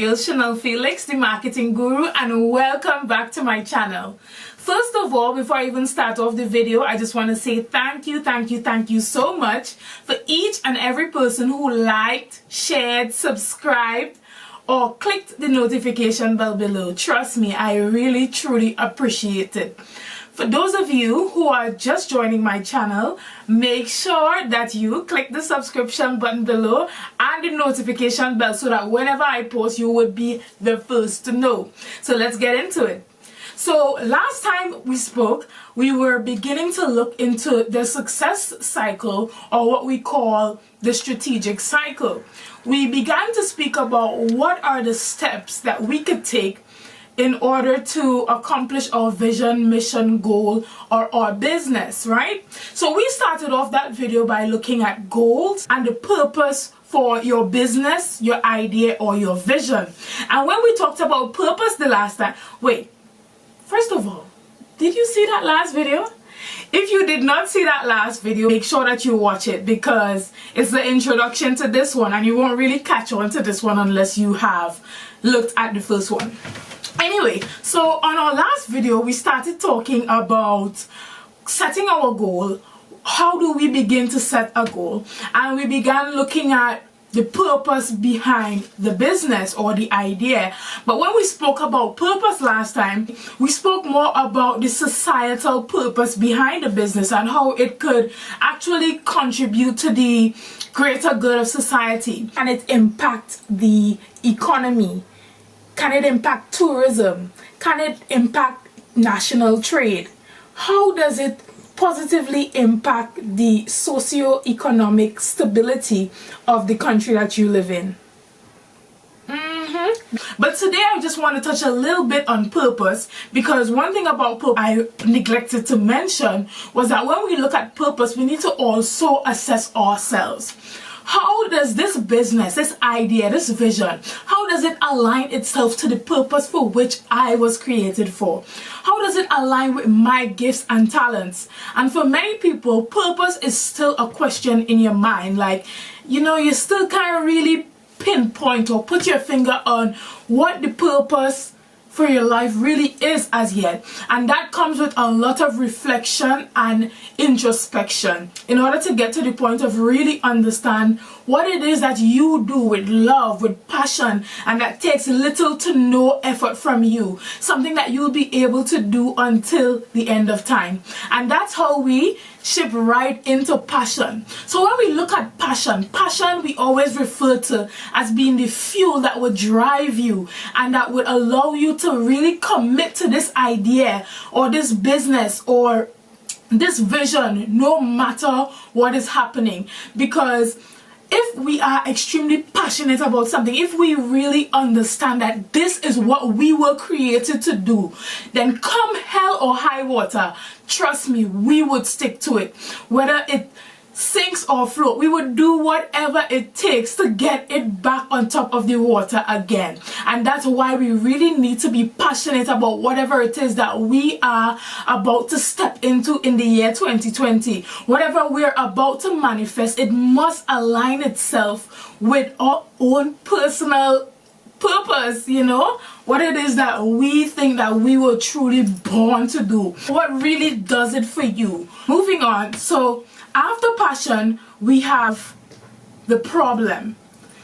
girl Chanel Felix, the marketing guru, and welcome back to my channel. First of all, before I even start off the video, I just want to say thank you so much for each and every person who liked, shared, subscribed, or clicked the notification bell below. Trust me, I really truly appreciate it. For those of you who are just joining my channel, make sure that you click the subscription button below and the notification bell so that whenever I post, you would be the first to know. So let's get into it. So last time we spoke, we were beginning to look into the success cycle, or what we call the strategic cycle. We began to speak about what are the steps that we could take in order to accomplish our vision, mission, goal, or our business, right? So we started off that video by looking at goals and the purpose for your business, your idea, or your vision. And when we talked about purpose the last time, wait, first of all, did you see that last video? If you did not see that last video, make sure that you watch it because it's the introduction to this one and you won't really catch on to this one unless you have looked at the first one. Anyway, so on our last video, we started talking about setting our goal. How do we begin to set a goal? And we began looking at the purpose behind the business or the idea. But when we spoke about purpose last time, we spoke more about the societal purpose behind the business and how it could actually contribute to the greater good of society. Can it impact the economy? Can it impact tourism? Can it impact national trade? How does it positively impact the socio-economic stability of the country that you live in? But today I just want to touch a little bit on purpose, because one thing about purpose I neglected to mention was that when we look at purpose, we need to also assess ourselves. How does this business, this idea, this vision, how does it align itself to the purpose for which I was created for? How does it align with my gifts and talents? And for many people, purpose is still a question in your mind. Like, you know, you still can't really pinpoint or put your finger on what the purpose for your life really is as yet. And that comes with a lot of reflection and introspection in order to get to the point of really understand what it is that you do with love, with passion, and that takes little to no effort from you. Something that you'll be able to do until the end of time. And that's how we ship right into passion. So when we look at passion we always refer to as being the fuel that would drive you and that would allow you to really commit to this idea or this business or this vision, no matter what is happening. Because if we are extremely passionate about something, if we really understand that this is what we were created to do, then come hell or high water, trust me, we would stick to it. Whether it sinks or float, we would do whatever it takes to get it back on top of the water again. And that's why we really need to be passionate about whatever it is that we are about to step into in the year 2020. Whatever we're about to manifest, it must align itself with our own personal purpose, you know, what it is that we think that we were truly born to do, what really does it for you. Moving on, so after passion, we have the problem.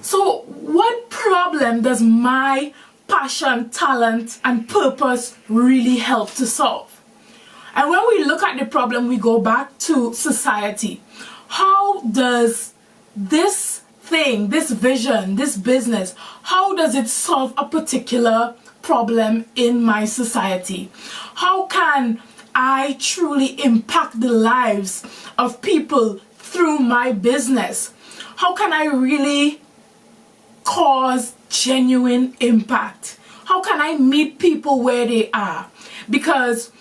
So what problem does my passion, talent, and purpose really help to solve? And when we look at the problem, we go back to society. How does this thing, this vision, this business, how does it solve a particular problem in my society? How can I truly impact the lives of people through my business? How can I really cause genuine impact? How can I meet people where they are? Because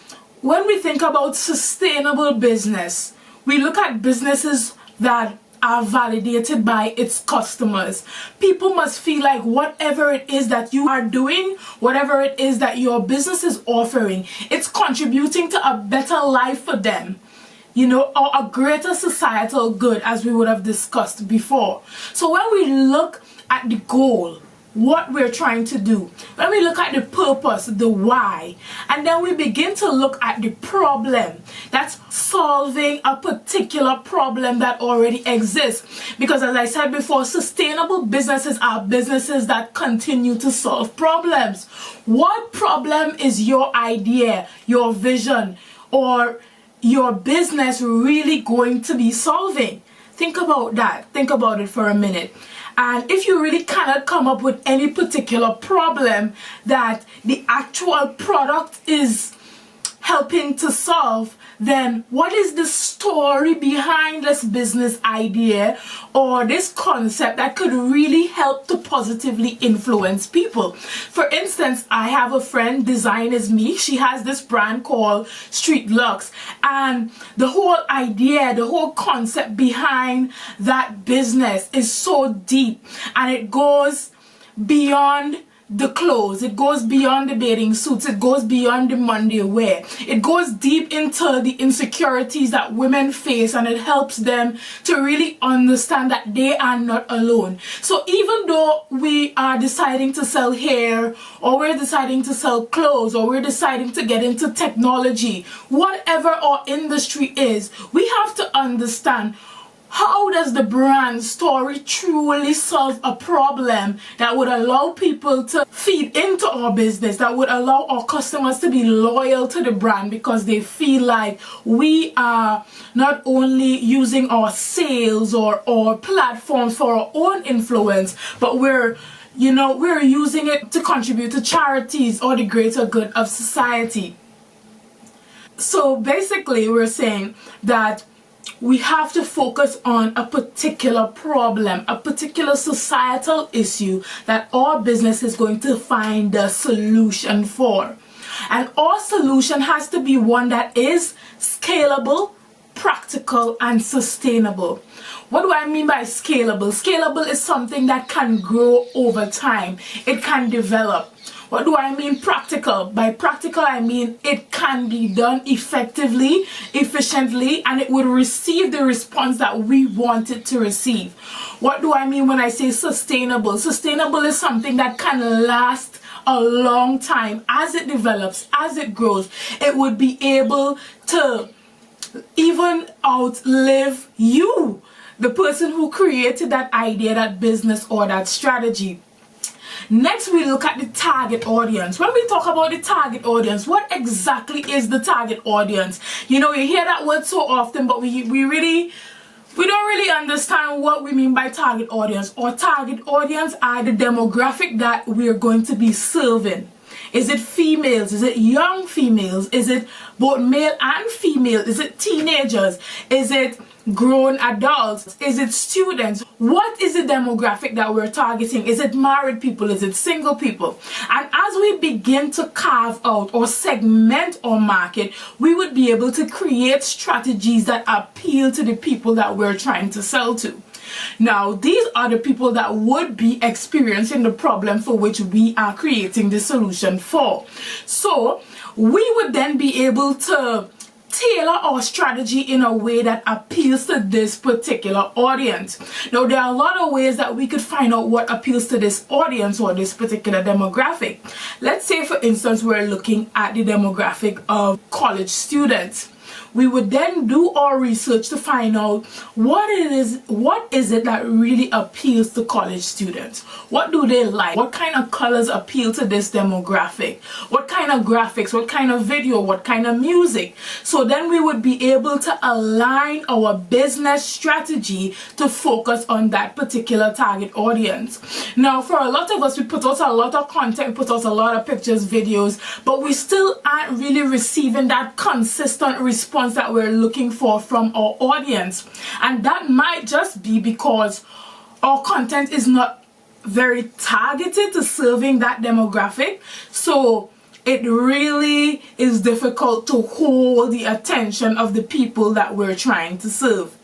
when we think about sustainable business, we look at businesses that are validated by its customers. People must feel like whatever it is that you are doing, whatever it is that your business is offering, it's contributing to a better life for them, you know, or a greater societal good, as we would have discussed before. So when we look at the goal, what we're trying to do, when we look at the purpose, the why, and then we begin to look at the problem, that's solving a particular problem that already exists. Because as I said before, sustainable businesses are businesses that continue to solve problems. What problem is your idea, your vision, or your business really going to be solving? Think about that. Think about it for a minute. And if you really cannot come up with any particular problem that the actual product is helping to solve, then what is the story behind this business idea or this concept that could really help to positively influence people? For instance, I have a friend, Design is Me. She has this brand called Street Lux, and the whole idea, the whole concept behind that business is so deep, and it goes beyond the clothes, it goes beyond the bathing suits, it goes beyond the Monday wear, it goes deep into the insecurities that women face, and it helps them to really understand that they are not alone. So even though we are deciding to sell hair, or we're deciding to sell clothes, or we're deciding to get into technology, whatever our industry is, we have to understand, how does the brand story truly solve a problem that would allow people to feed into our business, that would allow our customers to be loyal to the brand because they feel like we are not only using our sales or our platforms for our own influence, but we're using it to contribute to charities or the greater good of society. So basically, we're saying that we have to focus on a particular problem, a particular societal issue that our business is going to find a solution for. And our solution has to be one that is scalable, practical, and sustainable. What do I mean by scalable? Scalable is something that can grow over time. It can develop. What do I mean practical? By practical, I mean it can be done effectively, efficiently, and it would receive the response that we want it to receive. What do I mean when I say sustainable? Sustainable is something that can last a long time. As it develops, as it grows, it would be able to even outlive you, the person who created that idea, that business, or that strategy. Next, we look at the target audience. When we talk about the target audience, what exactly is the target audience? You hear that word so often, but we don't really understand what we mean by target audience. Or target audience are the demographic that we're going to be serving. Is it females? Is it young females? Is it both male and female? Is it teenagers? Is it grown adults? Is it students? What is the demographic that we're targeting? Is it married people? Is it single people? And as we begin to carve out or segment our market, we would be able to create strategies that appeal to the people that we're trying to sell to. Now, these are the people that would be experiencing the problem for which we are creating the solution for. So we would then be able to tailor our strategy in a way that appeals to this particular audience. Now, there are a lot of ways that we could find out what appeals to this audience or this particular demographic. Let's say, for instance, we're looking at the demographic of college students. We would then do our research to find out what is it that really appeals to college students. What do they like? What kind of colors appeal to this demographic? What kind of graphics? What kind of video? What kind of music? So then we would be able to align our business strategy to focus on that particular target audience. Now, for a lot of us, we put out a lot of content, we put out a lot of pictures, videos, but we still aren't really receiving that consistent response that we're looking for from our audience. And that might just be because our content is not very targeted to serving that demographic. So it really is difficult to hold the attention of the people that we're trying to serve.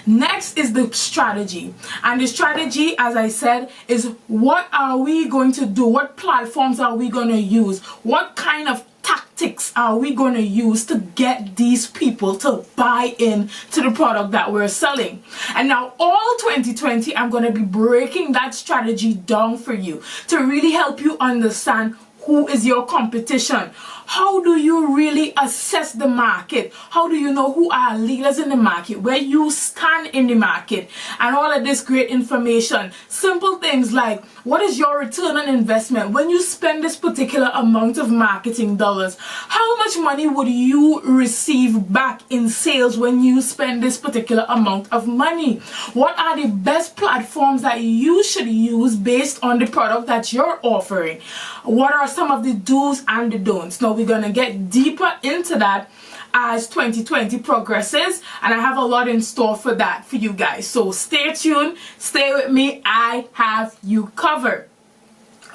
Next is the strategy. And the strategy, as I said, is what are we going to do? What platforms are we going to use? What kind of tactics are we going to use to get these people to buy in to the product that we're selling? And now all 2020, I'm going to be breaking that strategy down for you to really help you understand who is your competition. How do you really assess the market? How do you know who are leaders in the market, where you stand in the market, and all of this great information? Simple things like, what is your return on investment? When you spend this particular amount of marketing dollars, how much money would you receive back in sales when you spend this particular amount of money? What are the best platforms that you should use based on the product that you're offering? What are some of the do's and the don'ts? Now, we're going to get deeper into that as 2020 progresses, and I have a lot in store for that for you guys. So stay tuned, stay with me, I have you covered.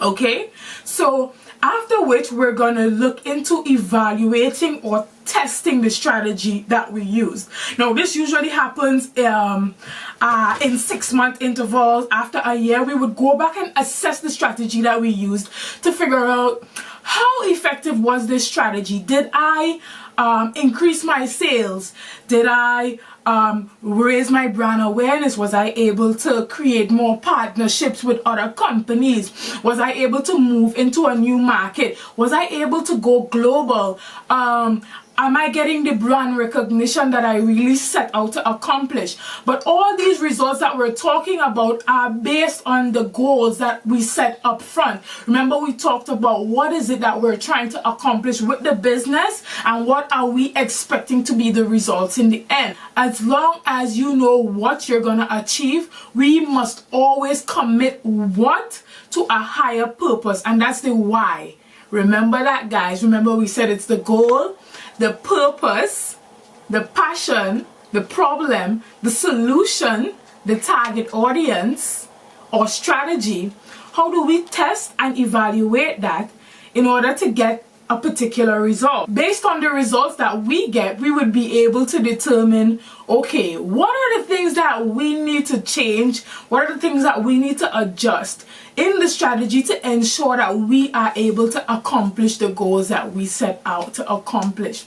Okay, so after which we're going to look into evaluating or testing the strategy that we use. Now, this usually happens in 6-month intervals. After a year, we would go back and assess the strategy that we used to figure out how effective was this strategy. Did I increase my sales? Did I raise my brand awareness? Was I able to create more partnerships with other companies? Was I able to move into a new market? Was I able to go global? Am I getting the brand recognition that I really set out to accomplish? But all these results that we're talking about are based on the goals that we set up front. Remember, we talked about what is it that we're trying to accomplish with the business and what are we expecting to be the results in the end. As long as you know what you're going to achieve, we must always commit what to a higher purpose, and that's the why. Remember that, guys. Remember, we said it's the goal, the purpose, the passion, the problem, the solution, the target audience or strategy. How do we test and evaluate that in order to get a particular result? Based on the results that we get, we would be able to determine, okay, what are the things that we need to change? What are the things that we need to adjust in the strategy to ensure that we are able to accomplish the goals that we set out to accomplish?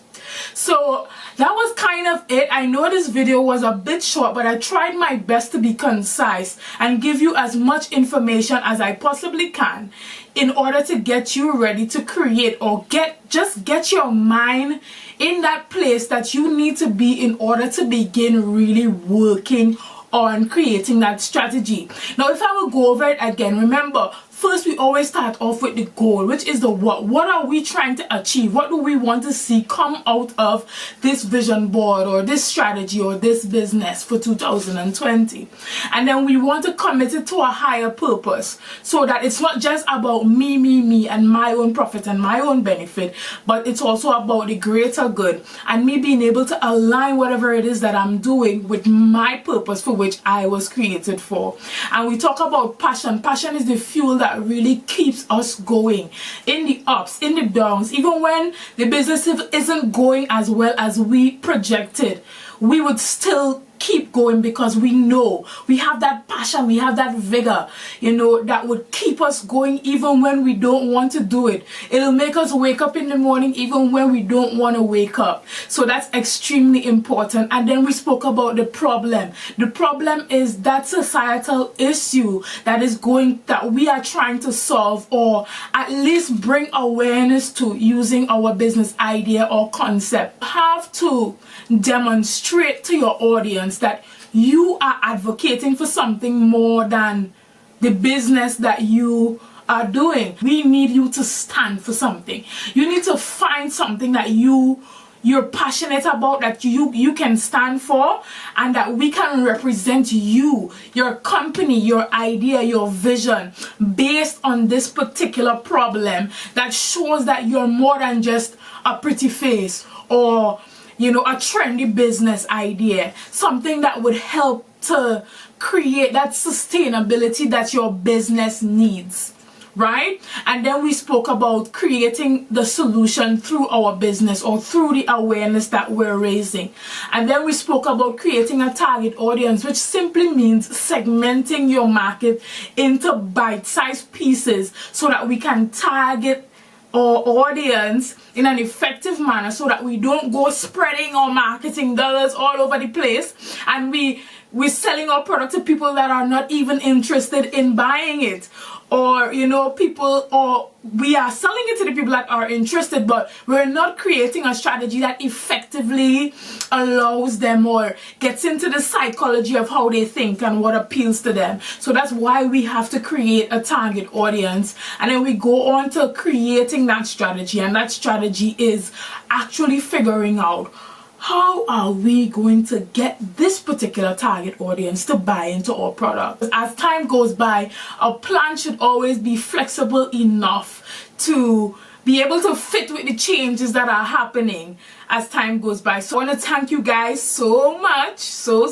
So that was kind of it. I know this video was a bit short, but I tried my best to be concise and give you as much information as I possibly can in order to get you ready to create or just get your mind in that place that you need to be in order to begin really working on creating that strategy. Now, if I will go over it again, remember, first we always start off with the goal, which is the what. What are we trying to achieve? What do we want to see come out of this vision board or this strategy or this business for 2020? And then we want to commit it to a higher purpose so that it's not just about me and my own profit and my own benefit, but it's also about the greater good and me being able to align whatever it is that I'm doing with my purpose for which I was created for. And we talk about passion. Passion is the fuel that really keeps us going in the ups, in the downs. Even when the business isn't going as well as we projected, we would still keep going because we know we have that passion, we have that vigor, that would keep us going even when we don't want to do it. It'll make us wake up in the morning even when we don't want to wake up. So that's extremely important. And then we spoke about the problem. The problem is that societal issue that we are trying to solve, or at least bring awareness to using our business idea or concept. You have to demonstrate to your audience that you are advocating for something more than the business that you are doing. We need you to stand for something. You need to find something that you're passionate about, that you can stand for, and that we can represent you, your company, your idea, your vision based on this particular problem that shows that you're more than just a pretty face or a trendy business idea, something that would help to create that sustainability that your business needs, right? And then we spoke about creating the solution through our business or through the awareness that we're raising. And then we spoke about creating a target audience, which simply means segmenting your market into bite-sized pieces so that we can target our audience in an effective manner so that we don't go spreading our marketing dollars all over the place and we're selling our product to people that are not even interested in buying it, or people, or we are selling it to the people that are interested, but we're not creating a strategy that effectively allows them or gets into the psychology of how they think and what appeals to them. So that's why we have to create a target audience, and then we go on to creating that strategy, and that strategy is actually figuring out how are we going to get this particular target audience to buy into our product. As time goes by, our plan should always be flexible enough to be able to fit with the changes that are happening as time goes by. So I want to thank you guys so much, so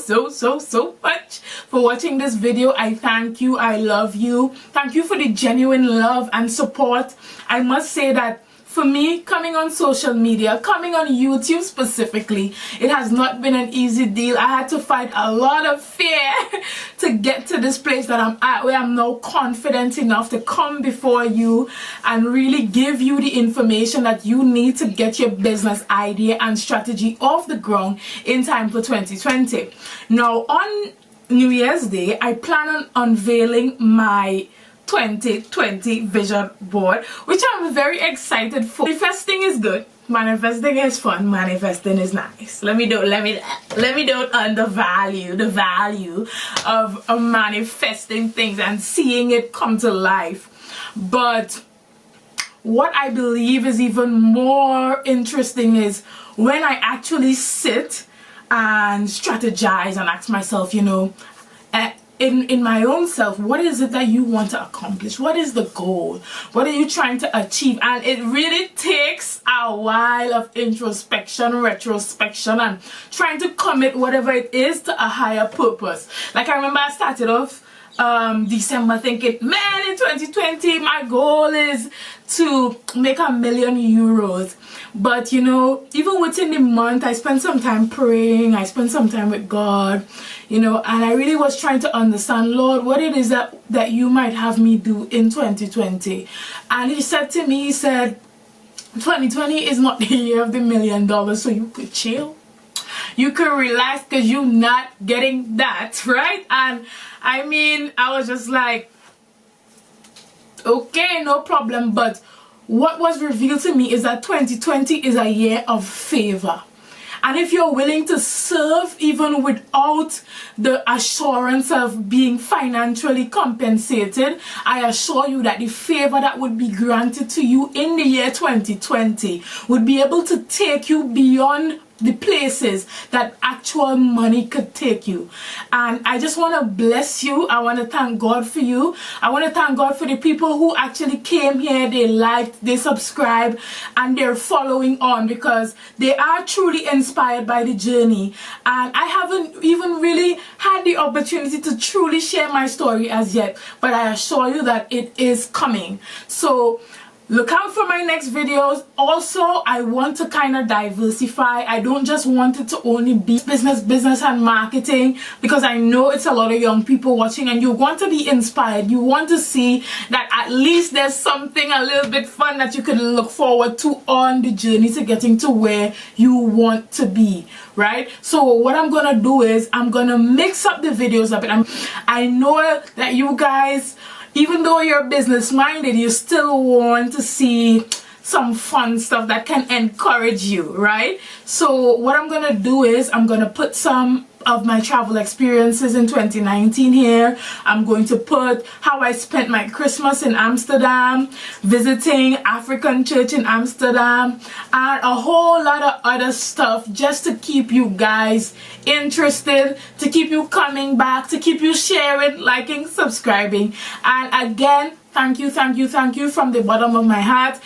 much for watching this video. I thank you. I love you. Thank you for the genuine love and support. I must say that for me, coming on social media, coming on YouTube specifically, it has not been an easy deal. I had to fight a lot of fear to get to this place that I'm at, where I'm now confident enough to come before you and really give you the information that you need to get your business idea and strategy off the ground in time for 2020. Now, on New Year's Day, I plan on unveiling my 2020 vision board, which I'm very excited for. Manifesting is good, manifesting is fun, manifesting is nice. Let me don't undervalue the value of manifesting things and seeing it come to life. But what I believe is even more interesting is when I actually sit and strategize and ask myself, in my own self, what is it that you want to accomplish? What is the goal? What are you trying to achieve? And it really takes a while of introspection, retrospection, and trying to commit whatever it is to a higher purpose. Like, I remember I started off December thinking, man, in 2020 my goal is to make €1 million. But even within the month, I spent some time praying, I spent some time with God, and I really was trying to understand, Lord, what it is that you might have me do in 2020. And he said to me, he said, 2020 is not the year of the $1 million, so you could chill. You can relax because you're not getting that, right? And I mean, I was just like, okay, no problem. But what was revealed to me is that 2020 is a year of favor. And if you're willing to serve even without the assurance of being financially compensated, I assure you that the favor that would be granted to you in the year 2020 would be able to take you beyond the places that actual money could take you. And I just want to bless you. I want to thank God for you. I want to thank God for the people who actually came here, they liked, they subscribed, and they're following on, because they are truly inspired by the journey. And I haven't even really had the opportunity to truly share my story as yet, but I assure you that it is coming. So look out for my next videos. Also, I want to kind of diversify. I don't just want it to only be business and marketing, because I know it's a lot of young people watching and you want to be inspired. You want to see that at least there's something a little bit fun that you can look forward to on the journey to getting to where you want to be, right? So what I'm gonna do is I'm gonna mix up the videos a bit. I know that you guys, even though you're business minded, you still want to see some fun stuff that can encourage you, right? So what I'm gonna do is I'm gonna put some of my travel experiences in 2019 here. I'm going to put how I spent my Christmas in Amsterdam, visiting African church in Amsterdam, and a whole lot of other stuff, just to keep you guys interested, to keep you coming back, to keep you sharing, liking, subscribing. And again, thank you from the bottom of my heart.